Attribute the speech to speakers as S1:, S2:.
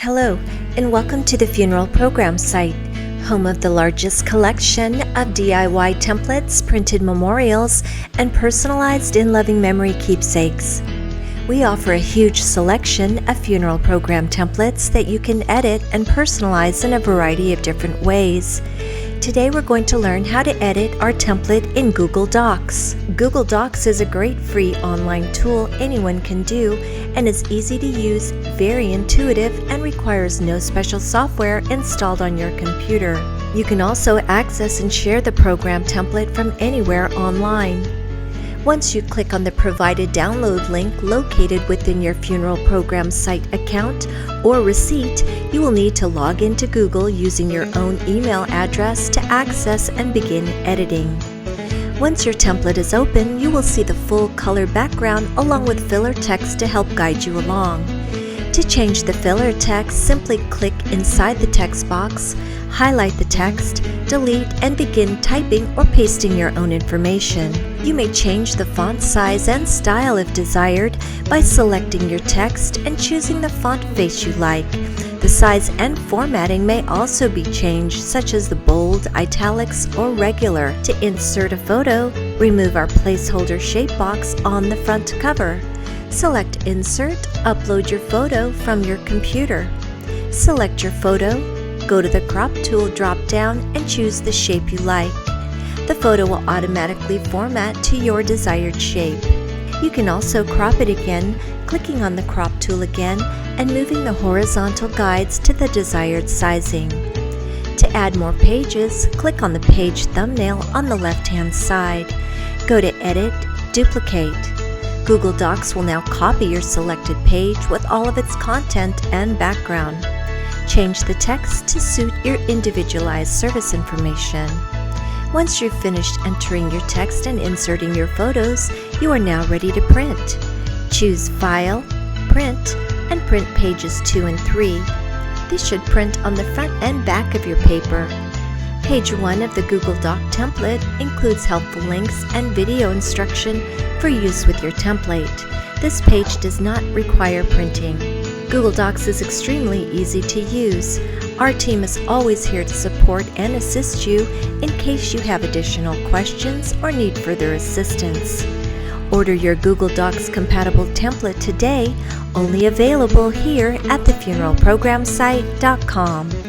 S1: Hello, and welcome to the Funeral Program site, home of the largest collection of DIY templates, printed memorials, and personalized in loving memory keepsakes. We offer a huge selection of funeral program templates that you can edit and personalize in a variety of different ways. Today we're going to learn how to edit our template in Google Docs. Google Docs is a great free online tool anyone can do and is easy to use, very intuitive, and requires no special software installed on your computer. You can also access and share the program template from anywhere online. Once you click on the provided download link located within your funeral program site account or receipt, you will need to log into Google using your own email address to access and begin editing. Once your template is open, you will see the full color background along with filler text to help guide you along. To change the filler text, simply click inside the text box, highlight the text, delete, and begin typing or pasting your own information. You may change the font size and style if desired by selecting your text and choosing the font face you like. The size and formatting may also be changed, such as the bold, italics, or regular. To insert a photo, remove our placeholder shape box on the front cover. Select Insert, upload your photo from your computer. Select your photo, go to the Crop tool drop-down and choose the shape you like. The photo will automatically format to your desired shape. You can also crop it again, clicking on the Crop tool again and moving the horizontal guides to the desired sizing. To add more pages, click on the page thumbnail on the left-hand side. Go to Edit, Duplicate. Google Docs will now copy your selected page with all of its content and background. Change the text to suit your individualized service information. Once you've finished entering your text and inserting your photos, you are now ready to print. Choose File, Print, and print pages 2 and 3. These should print on the front and back of your paper. Page 1 of the Google Doc template includes helpful links and video instruction for use with your template. This page does not require printing. Google Docs is extremely easy to use. Our team is always here to support and assist you in case you have additional questions or need further assistance. Order your Google Docs compatible template today, only available here at thefuneralprogramsite.com.